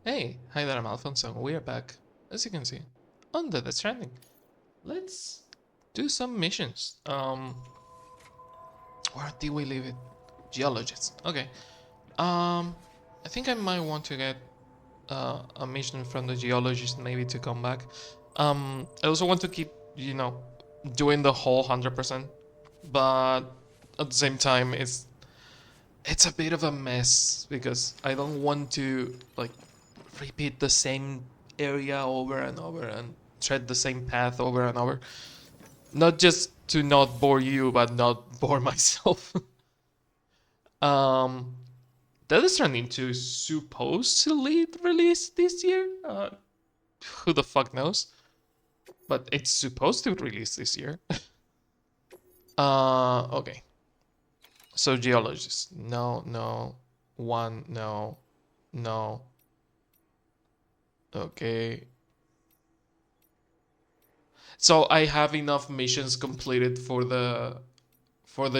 Hey, hi there, I'm Alfonso. We are back, as you can see, under the Stranding. Let's do some missions. Where did we leave it? Geologist. Okay. I think I might want to get a mission from the geologist maybe to come back. I also want to keep, doing the whole 100%, but at the same time, it's a bit of a mess because I don't want to like repeat the same area over and over and tread the same path over and over. Not just to not bore you, but not bore myself. um, Death Stranding 2 is supposedly released this year. Who the fuck knows? But it's supposed to release this year. Okay. So geologist, no, no, one, no, no. Okay. So I have enough missions completed for the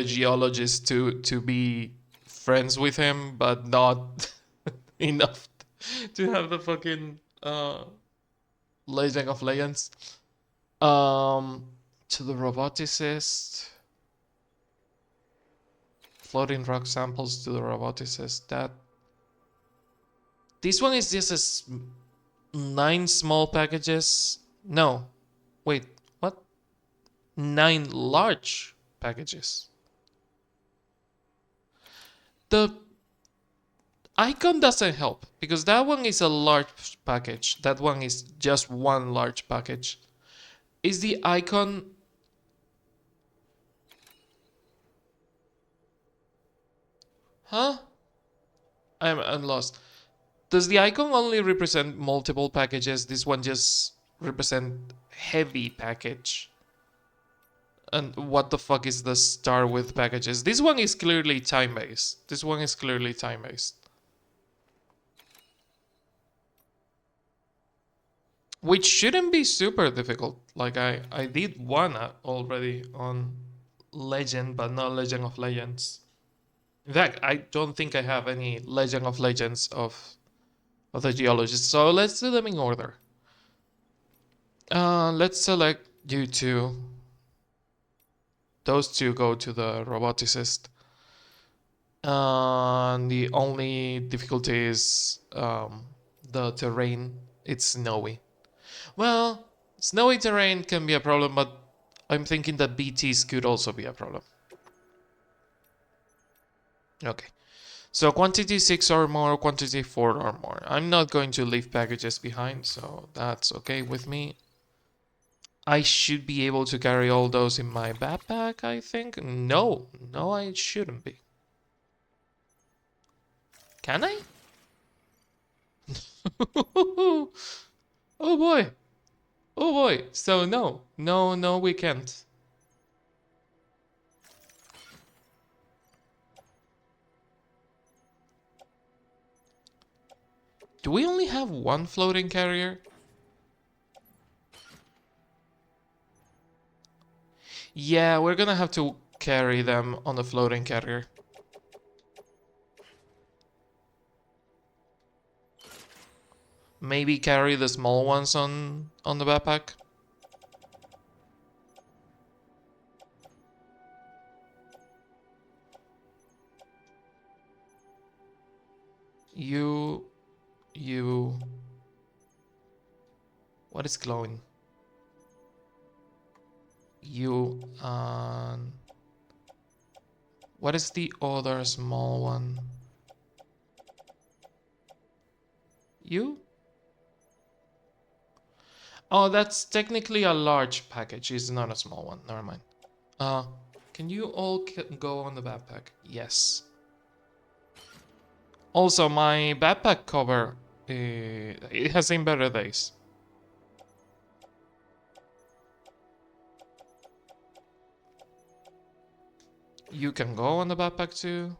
geologist to be friends with him, but not enough to have the fucking Legend of Legends. Um, to the roboticist, floating rock samples to the roboticist. That this one is just as 9 small packages. No, wait, what? 9 large packages. The icon doesn't help because that one is a large package. That one is just one large package. Is the icon... Huh? I'm lost. Does the icon only represent multiple packages? This one just represent heavy package. And what the fuck is the star with packages? This one is clearly time-based. This one is clearly time-based. Which shouldn't be super difficult. Like I did one already on Legend, but not Legend of Legends. In fact, I don't think I have any Legend of Legends of the geologist. So let's do them in order. Let's select you two. Those two go to the roboticist. The only difficulty is the terrain. It's snowy. Well, snowy terrain can be a problem, but I'm thinking that BTs could also be a problem. Okay. So quantity 6 or more, quantity 4 or more. I'm not going to leave packages behind, so that's okay with me. I should be able to carry all those in my backpack, I think. No, no, I shouldn't be. Can I? Oh boy. Oh boy. So no, no, no, we can't. Do we only have one floating carrier? Yeah, we're gonna have to carry them on the floating carrier. Maybe carry the small ones on the backpack. You... You... What is glowing? You... What is the other small one? You? Oh, that's technically a large package. It's not a small one. Never mind. Uh, can you all go on the backpack? Yes. Also, my backpack cover, it has seen better days. You can go on the backpack too.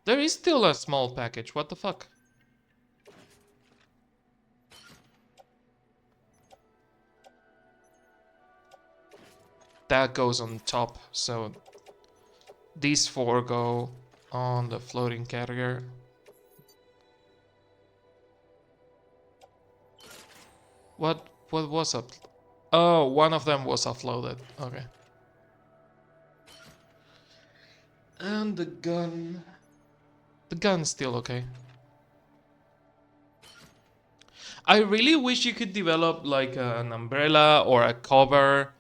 There is still a small package. What the fuck? That goes on top, so These 4 go on the floating carrier. What was up? Oh, one of them was offloaded. Okay. And the gun. The gun's still okay. I really wish you could develop like an umbrella or a cover,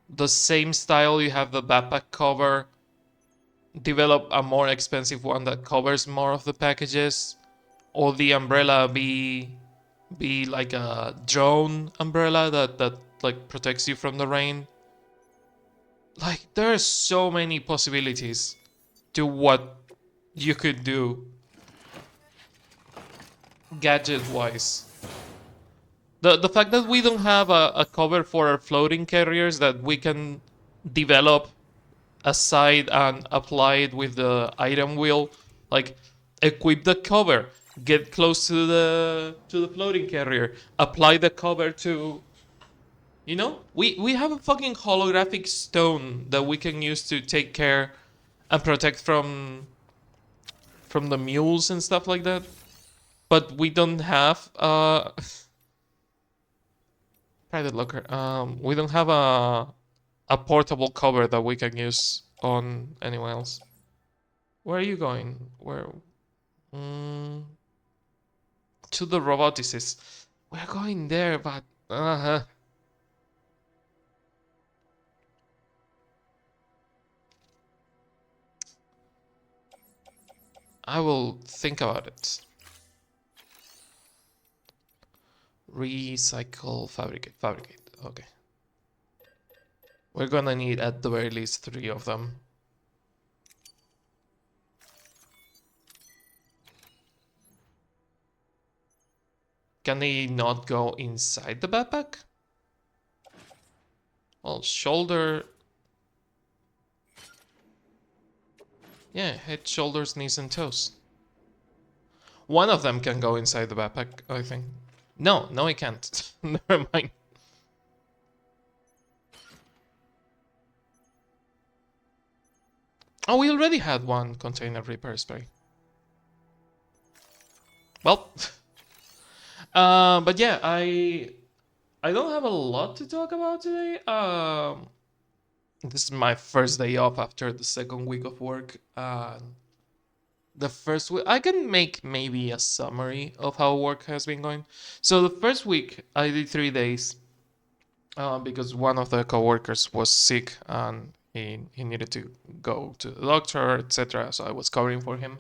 the same style you have the backpack cover. Develop a more expensive one that covers more of the packages, or the umbrella be like a drone umbrella that like protects you from the rain. Like there are so many possibilities to what you could do gadget wise. The fact that we don't have a cover for our floating carriers that we can develop aside and apply it with the item wheel, like equip the cover, get close to the floating carrier, apply the cover to, you know, we have a fucking holographic stone that we can use to take care and protect from the mules and stuff like that. But we don't have private locker. We don't have a portable cover that we can use on anyone else. Where are you going? Where? Mm, to the roboticist. We're going there, but I will think about it. Recycle, fabricate. Okay. We're gonna need at the very least 3 of them. Can they not go inside the backpack? Well, shoulder. Yeah, head, shoulders, knees, and toes. One of them can go inside the backpack, I think. No, it can't. Never mind. Oh, we already had one container repair spray. Well, but yeah, I don't have a lot to talk about today. This is my first day off after the second week of work. The first week, I can make maybe a summary of how work has been going. So the first week, I did 3 days because one of the coworkers was sick and he needed to go to the doctor, etc. So I was covering for him.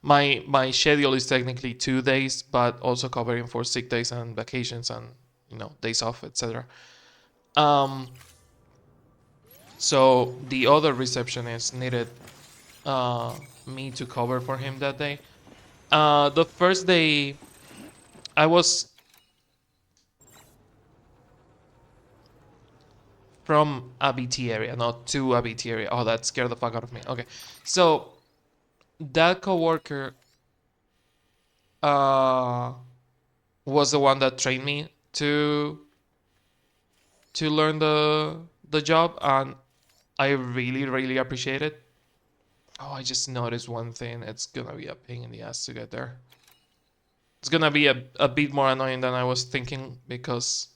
My schedule is technically 2 days, but also covering for sick days and vacations and days off, etc. Um, so the other receptionist needed me to cover for him that day. The first day, I was from a BT area, not to a BT area. Oh, that scared the fuck out of me. Okay, so that coworker uh, was the one that trained me to learn the job, and I really appreciate it. Oh, I just noticed one thing. It's gonna be a pain in the ass to get there. It's gonna be a bit more annoying than I was thinking because,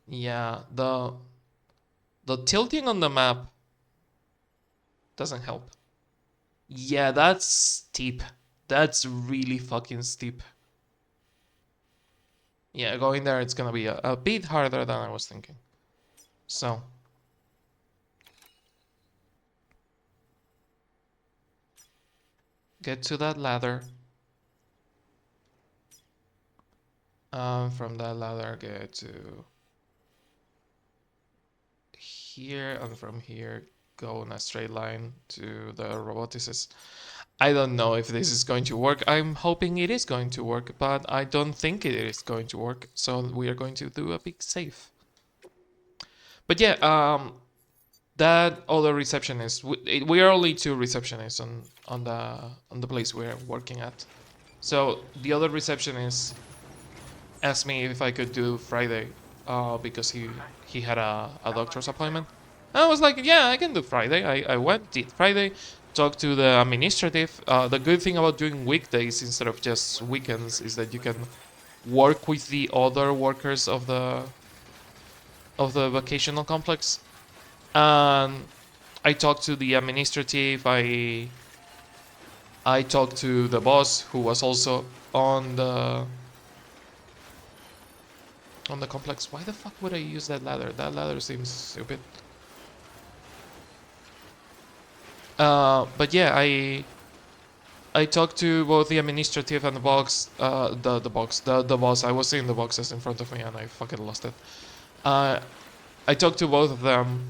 yeah, the tilting on the map doesn't help. Yeah, that's steep. That's really fucking steep. Yeah, going there, it's gonna be a bit harder than I was thinking. So. Get to that ladder. From that ladder, get to here, and from here, go in a straight line to the roboticist. I don't know if this is going to work. I'm hoping it is going to work, but I don't think it is going to work. So we are going to do a big save. But yeah, that other receptionist. We are only 2 receptionists on the place we're working at. So the other receptionist asked me if I could do Friday, because he had a doctor's appointment. I was like, yeah, I can do Friday. I went, did Friday, talked to the administrative. The good thing about doing weekdays instead of just weekends is that you can work with the other workers of the vacational complex. And I talked to the administrative. I talked to the boss who was also on the complex. Why the fuck would I use that ladder? That ladder seems stupid. But yeah, I talked to both the administrative and the box, the boss. I was seeing the boxes in front of me and I fucking lost it. Uh, I talked to both of them,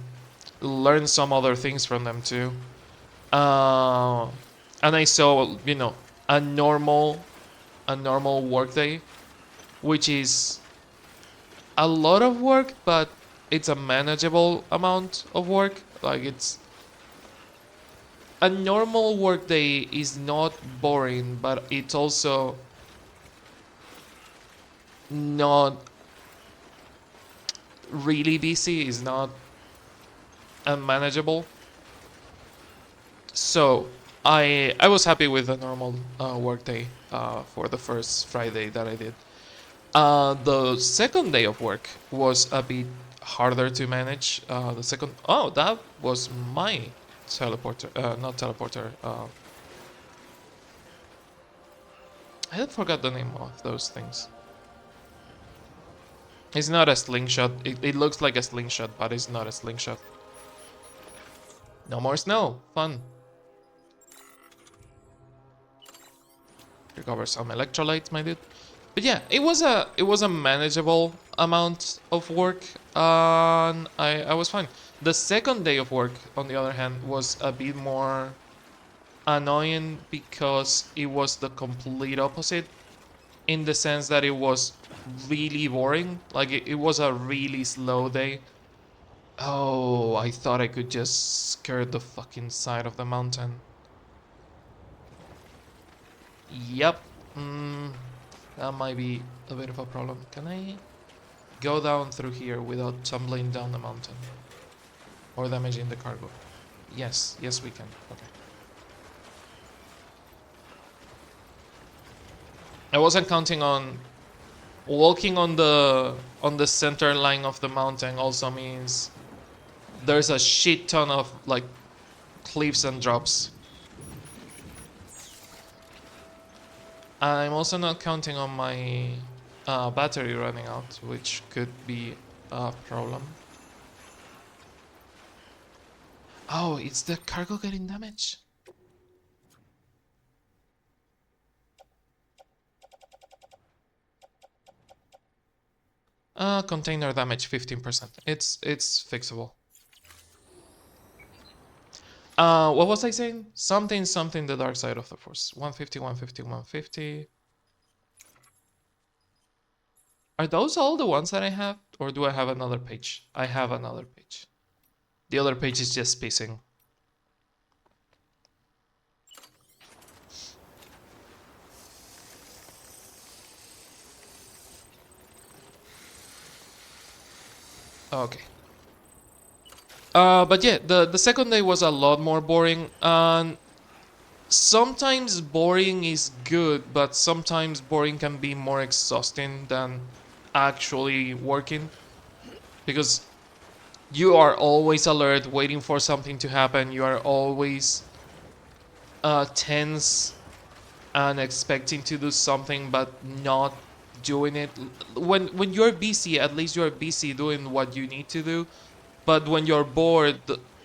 learned some other things from them too. Uh, and I saw, a normal workday, which is a lot of work, but it's a manageable amount of work. Like it's a normal workday is not boring, but it's also not really busy. Is not unmanageable. So I was happy with the normal workday for the first Friday that I did. The second day of work was a bit harder to manage. That was my teleporter, not teleporter. I forgot the name of those things. It's not a slingshot. It looks like a slingshot, but it's not a slingshot. No more snow. Fun. Recover some electrolytes, my dude. But yeah, it was a manageable amount of work, and I was fine. The second day of work, on the other hand, was a bit more annoying because it was the complete opposite, in the sense that it was really boring. Like it was a really slow day. Oh, I thought I could just skirt the fucking side of the mountain. Yep. That might be a bit of a problem. Can I go down through here without tumbling down the mountain? Or damaging the cargo? Yes, yes we can. Okay. I wasn't counting on walking on the center line of the mountain. Also means there's a shit ton of like cliffs and drops. I'm also not counting on my battery running out, which could be a problem. Oh, it's the cargo getting damaged? Container damage 15%. It's fixable. What was I saying? Something the dark side of the force. 150, 150, 150. Are those all the ones that I have? Or do I have another page? I have another page. The other page is just spacing. Okay. But yeah, the second day was a lot more boring. And sometimes boring is good, but sometimes boring can be more exhausting than actually working. Because you are always alert, waiting for something to happen. You are always tense and expecting to do something, but not doing it. When you're busy, at least you're busy doing what you need to do. But when you're bored,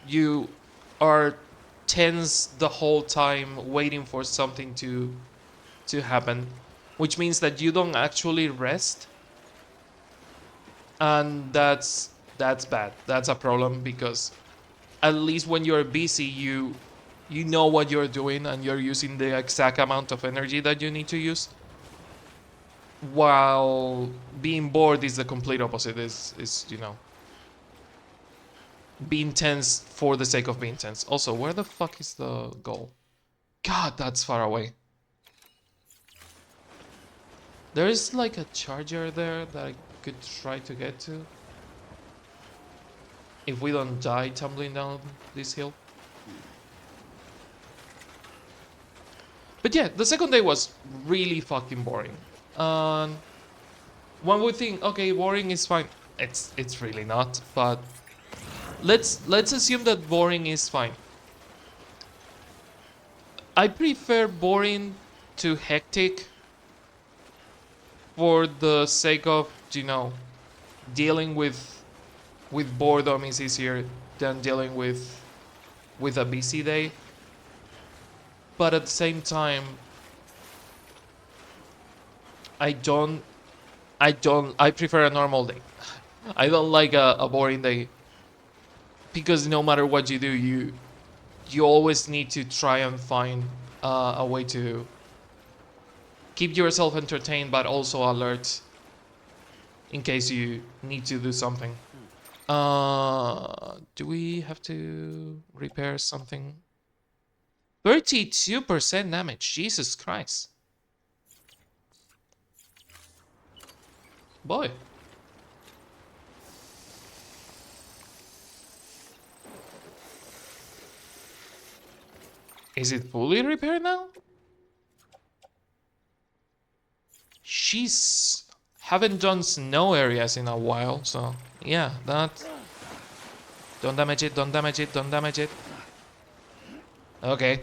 you are tense the whole time, waiting for something to happen, which means that you don't actually rest, and that's bad. That's a problem because at least when you're busy, you know what you're doing and you're using the exact amount of energy that you need to use. While being bored is the complete opposite. Is being tense for the sake of being tense. Also, where the fuck is the goal? God, that's far away. There is like a charger there that I could try to get to. if we don't die tumbling down this hill. But yeah, the second day was really fucking boring. And one would think, okay, boring is fine. It's really not, but let's assume that boring is fine. I prefer boring to hectic for the sake of, dealing with boredom is easier than dealing with a busy day. But at the same time, I don't I prefer a normal day. I don't like a boring day because no matter what you do, you always need to try and find a way to keep yourself entertained but also alert in case you need to do something. Do we have to repair something? 32% damage. Jesus Christ. Boy. Is it fully repaired now? She's haven't done snow areas in a while, so yeah, that. Don't damage it, don't damage it, don't damage it. Okay.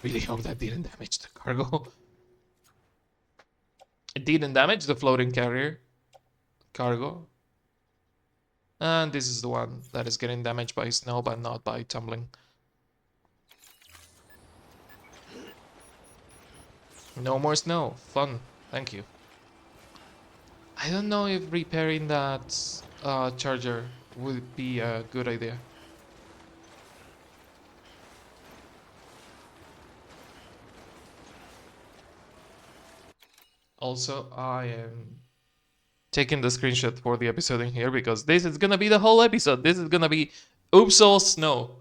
Really hope that didn't damage the cargo. It didn't damage the floating cargo. And this is the one that is getting damaged by snow, but not by tumbling. No more snow. Fun. Thank you. I don't know if repairing that charger would be a good idea. Also, I am taking the screenshot for the episode in here because this is gonna be the whole episode. This is gonna be Oops All Snow.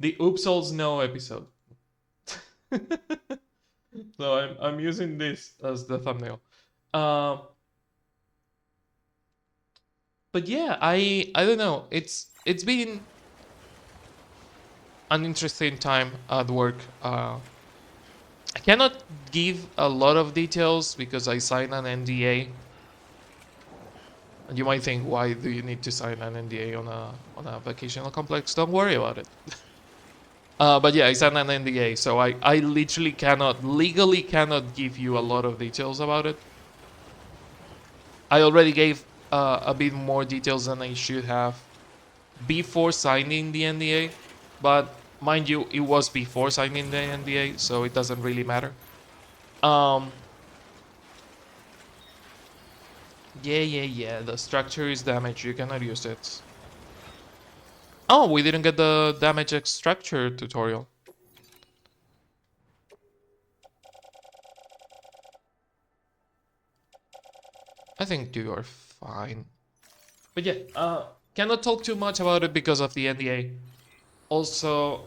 The Oops All Snow episode. So I'm using this as the thumbnail. But yeah, I don't know. It's been an interesting time at work. I cannot give a lot of details because I signed an NDA. And you might think, why do you need to sign an NDA on a vacational complex? Don't worry about it. But yeah, I signed an NDA, so I literally legally cannot give you a lot of details about it. I already gave a bit more details than I should have before signing the NDA, but mind you, it was before signing the NDA, so it doesn't really matter. Yeah, the structure is damaged, you cannot use it. Oh, we didn't get the damage structure tutorial. I think you are fine. But yeah, cannot talk too much about it because of the NDA. Also,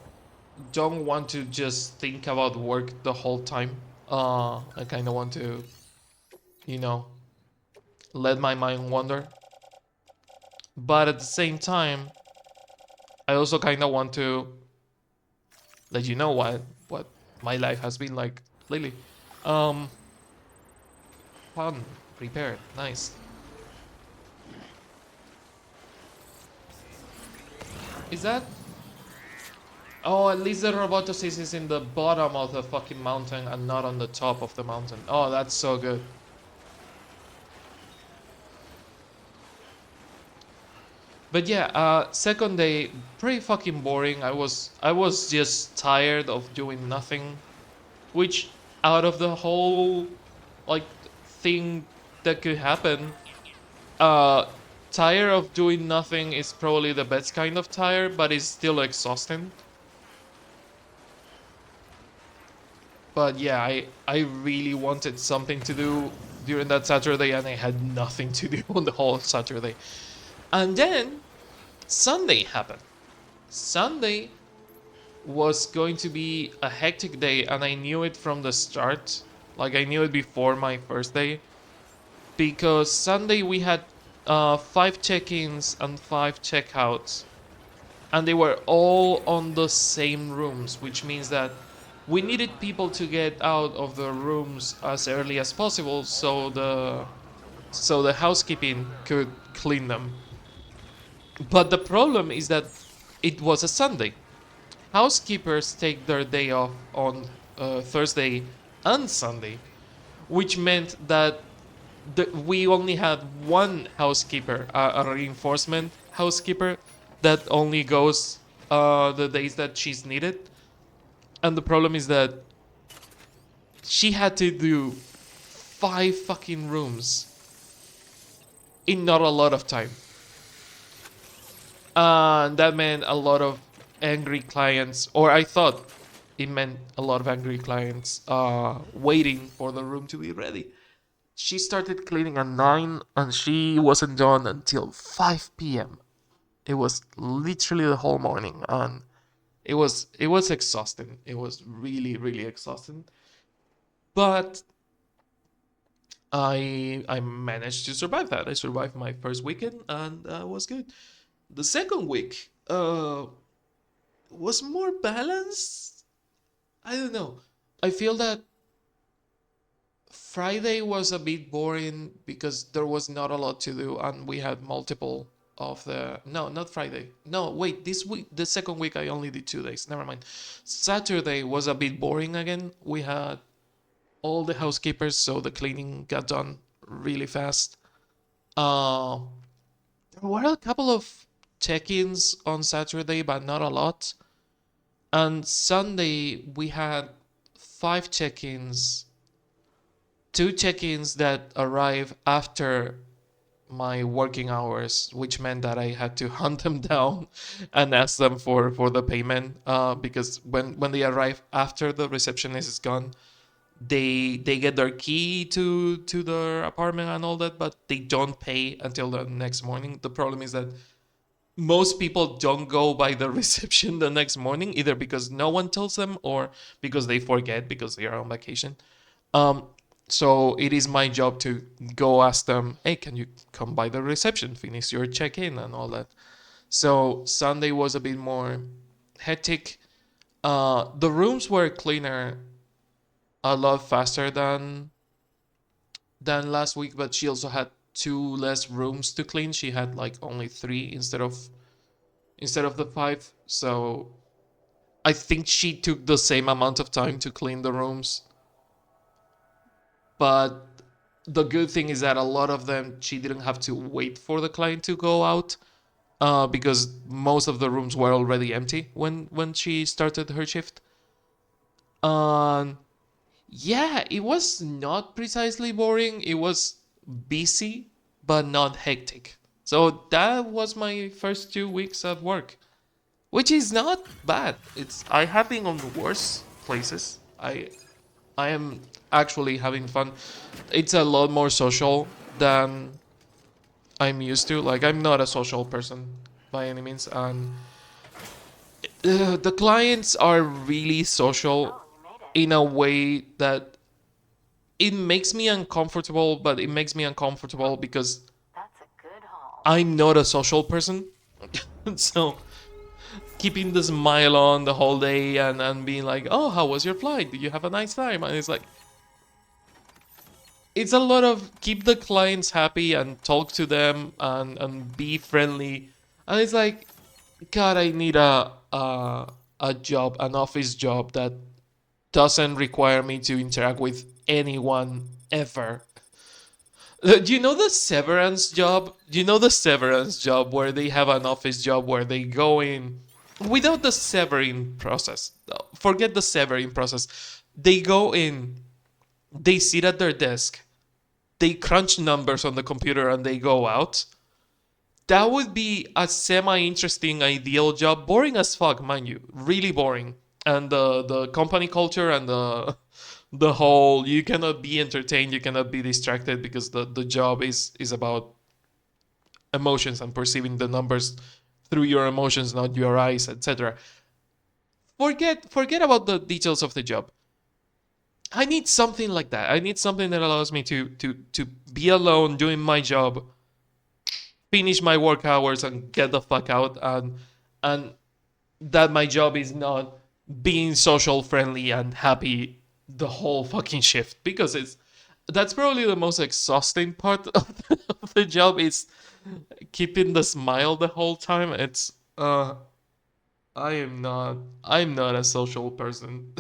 don't want to just think about work the whole time. I kind of want to, you know, let my mind wander. But at the same time, I also kind of want to let you know what my life has been like lately. Um, Fun, prepared, nice. Is that? Oh, at least the robotosis is in the bottom of the fucking mountain and not on the top of the mountain. Oh, that's so good. But yeah, second day, pretty fucking boring. I was just tired of doing nothing, which out of the whole like thing that could happen, uh, tired of doing nothing is probably the best kind of tired, but it's still exhausting. But yeah, I really wanted something to do during that Saturday, and I had nothing to do on the whole Saturday. And then Sunday happened. Sunday was going to be a hectic day, and I knew it from the start. Like, I knew it before my first day. Because Sunday we had 5 check-ins and 5 checkouts, and they were all on the same rooms, which means that we needed people to get out of the rooms as early as possible so the housekeeping could clean them. But the problem is that it was a Sunday. Housekeepers take their day off on Thursday and Sunday, which meant that we only had one housekeeper, a reinforcement housekeeper that only goes the days that she's needed. And the problem is that she had to do 5 fucking rooms in not a lot of time. And that meant a lot of angry clients, or I thought it meant a lot of angry clients waiting for the room to be ready. She started cleaning at 9 and she wasn't done until 5 p.m. It was literally the whole morning, and it was exhausting. It was really, really exhausting. But I managed to survive that. I survived my first weekend and was good. The second week was more balanced. I don't know. I feel that Friday was a bit boring because there was not a lot to do and we had multiple of the no, not Friday. No, wait, this week the second week I only did 2 days. Never mind. Saturday was a bit boring again. We had all the housekeepers, so the cleaning got done really fast. Uh there were a couple of check-ins on Saturday, but not a lot. And Sunday we had 5 check-ins, 2 check-ins that arrive after my working hours, which meant that I had to hunt them down and ask them for the payment. Because when they arrive after the receptionist is gone, they get their key to their apartment and all that, but they don't pay until the next morning. The problem is that most people don't go by the reception the next morning, either because no one tells them or because they forget because they are on vacation. Um, so it is my job to go ask them, hey, can you come by the reception, finish your check-in and all that. So Sunday was a bit more hectic. The rooms were cleaner a lot faster than last week, but she also had 2 less rooms to clean. She had like only 3 instead of the 5. So I think she took the same amount of time to clean the rooms. But the good thing is that a lot of them she didn't have to wait for the client to go out, because most of the rooms were already empty when she started her shift. Um, yeah, it was not precisely boring. It was busy, but not hectic. So that was my first 2 weeks at work, which is not bad. It's I have been on worse places. I am actually having fun. It's a lot more social than I'm used to. Like, I'm not a social person by any means, and the clients are really social in a way that it makes me uncomfortable, but it makes me uncomfortable because I'm not a social person. So keeping the smile on the whole day and being like, oh, how was your flight? Did you have a nice time? And it's like, it's a lot of keep the clients happy and talk to them and be friendly. And it's like, God, I need a job, an office job that doesn't require me to interact with anyone ever. Do you know the severance job? Do you know the severance job where they have an office job where they go in without the severing process? Forget the severing process. They go in, they sit at their desk, they crunch numbers on the computer, and they go out. That would be a semi-interesting, ideal job. Boring as fuck, mind you, really boring. And the company culture and the whole you cannot be entertained, you cannot be distracted because the job is about emotions and perceiving the numbers through your emotions, not your eyes, etc. Forget about the details of the job. I need something like that. I need something that allows me to be alone doing my job finish my work hours and get the fuck out, and that my job is not being social friendly and happy the whole fucking shift, because it's that's probably the most exhausting part of the job is keeping the smile the whole time. It's I'm not a social person.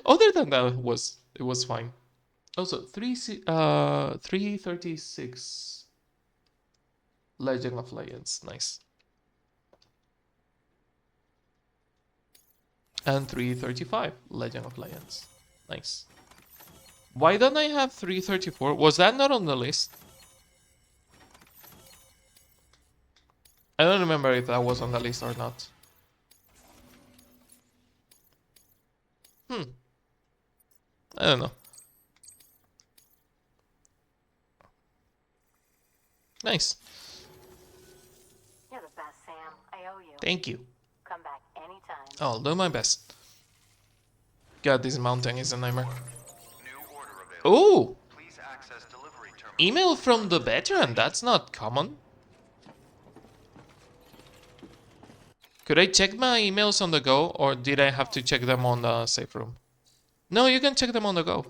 Other than that, it was fine. Also, 336 Legend of Legends, nice. And 335 Legend of Legends, nice. Why don't I have 334? Was that not on the list? I don't remember if that was on the list or not. Hmm. I don't know. Nice. You're the best, Sam. I owe you. Thank you. Come back anytime. I'll do my best. God, this mountain is a nightmare. Oh! Email from the veteran. That's not common. Could I check my emails on the go, or did I have to check them on the safe room? No, you can check them on the go.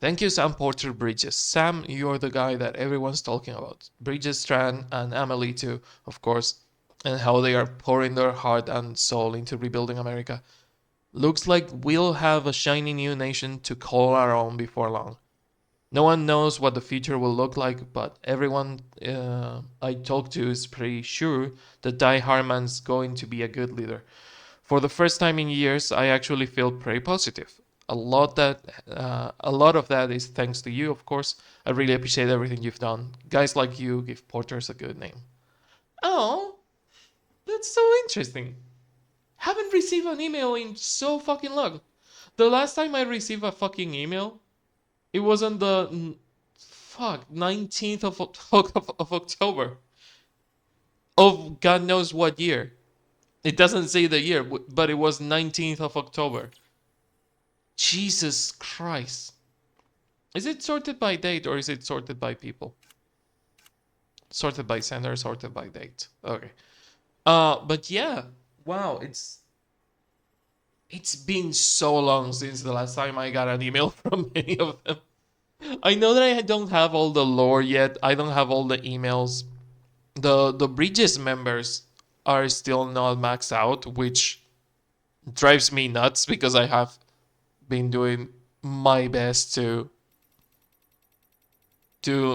Thank you, Sam Porter Bridges. Sam, you're the guy that everyone's talking about. Bridges, Strand, and Emily too, of course, and how they are pouring their heart and soul into rebuilding America. Looks like we'll have a shiny new nation to call our own before long. No one knows what the future will look like, but everyone I talk to is pretty sure that Die Harman's going to be a good leader. For the first time in years, I actually feel pretty positive. A lot of that is thanks to you, of course. I really appreciate everything you've done. Guys like you give Porters a good name. Oh, that's so interesting. Haven't received an email in so fucking long. The last time I received a fucking email, it was on the 19th of October of God knows what year. It doesn't say the year, but it was 19th of October. Jesus Christ. Is it sorted by date or is it sorted by people? Sorted by sender, sorted by date. Okay. But yeah. Wow, it's been so long since the last time I got an email from any of them. I know that I don't have all the lore yet. I don't have all the emails. The Bridges members are still not maxed out, which drives me nuts because I have been doing my best to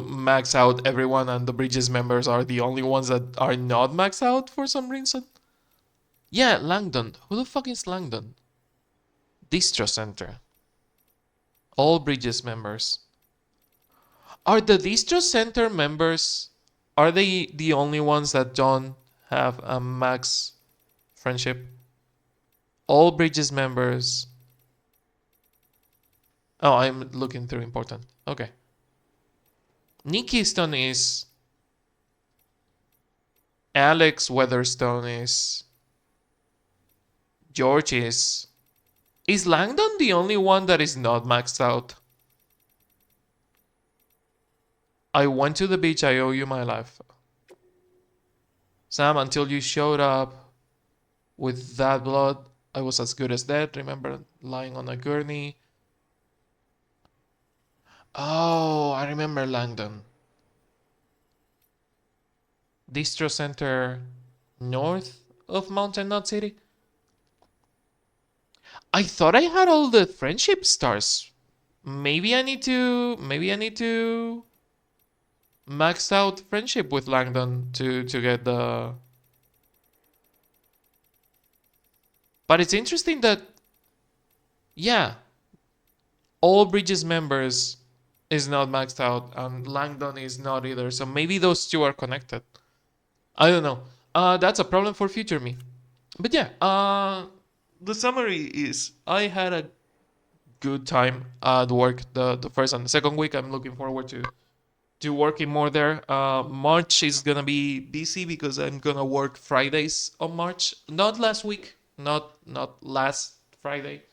max out everyone, and the Bridges members are the only ones that are not maxed out for some reason. Yeah, Langdon. Who the fuck is Langdon? Distro Center. All Bridges members. Are the Distro Center members, are they the only ones that don't have a max friendship? All Bridges members. Oh, I'm looking through important. Okay. Nikki Stone is. Alex Weatherstone is. George is. Is Langdon the only one that is not maxed out? I went to the beach, I owe you my life. Sam, until you showed up with that blood, I was as good as dead. Remember lying on a gurney? Oh, I remember Langdon. Distro Center north of Mountain Knot City? I thought I had all the friendship stars. Maybe I need to max out friendship with Langdon to get the. But it's interesting that, yeah, all Bridges members is not maxed out and Langdon is not either. So maybe those two are connected. I don't know. That's a problem for future me. But yeah, the summary is I had a good time at work the first and the second week. I'm looking forward to working more there. March is gonna be busy because I'm gonna work Fridays on March. Not last week, not last Friday,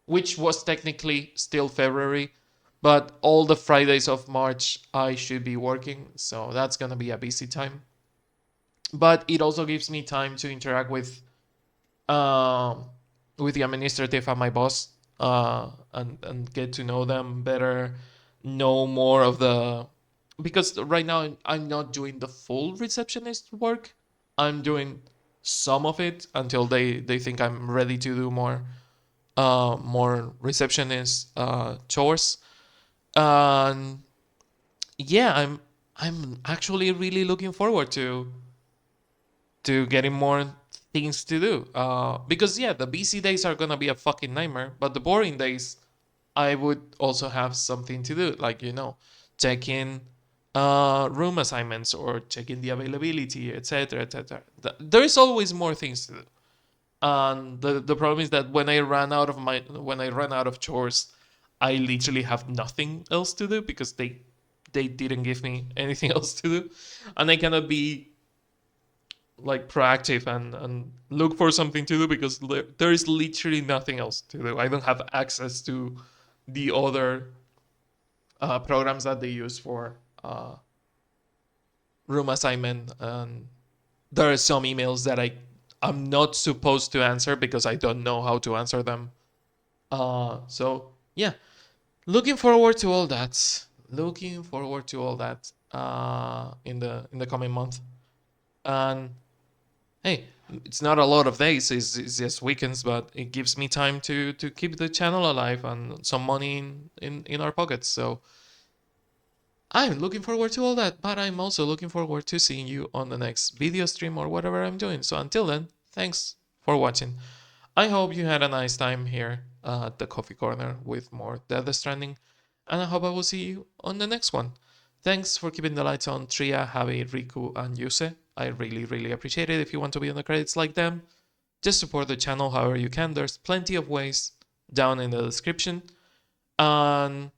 which was technically still February, But all the Fridays of March, I should be working, so that's gonna be a busy time. But it also gives me time to interact um, with the administrative and my boss, and get to know them better, know more of the, because right now I'm not doing the full receptionist work. I'm doing some of it until they think I'm ready to do more receptionist chores. And yeah, I'm actually really looking forward to getting more things to do. Because yeah, the busy days are gonna be a fucking nightmare, but the boring days, I would also have something to do, like checking room assignments or checking the availability, etc., etc. There is always more things to do. And the problem is that when I run out of chores, I literally have nothing else to do because they didn't give me anything else to do, and I cannot be like proactive and look for something to do because there is literally nothing else to do. I don't have access to the other programs that they use for room assignment, and there are some emails that I'm not supposed to answer because I don't know how to answer them. So yeah, looking forward to all that. Looking forward to all that in the coming month. And hey, it's not a lot of days. It's just weekends, but it gives me time to keep the channel alive and some money in our pockets. So I'm looking forward to all that, but I'm also looking forward to seeing you on the next video stream or whatever I'm doing. So until then, thanks for watching. I hope you had a nice time here at the coffee corner with more Death Stranding, and I hope I will see you on the next one. Thanks for keeping the lights on, Tria, Javi, Riku, and Yuse. I really, really appreciate it. If you want to be on the credits like them, just support the channel however you can. There's plenty of ways down in the description. And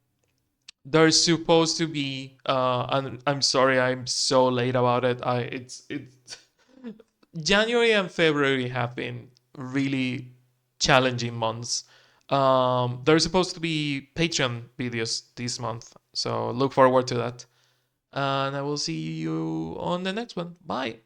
there's supposed to be and I'm sorry I'm so late about it. It's January and February have been really challenging months. There's supposed to be Patreon videos this month, so look forward to that. And I will see you on the next one. Bye.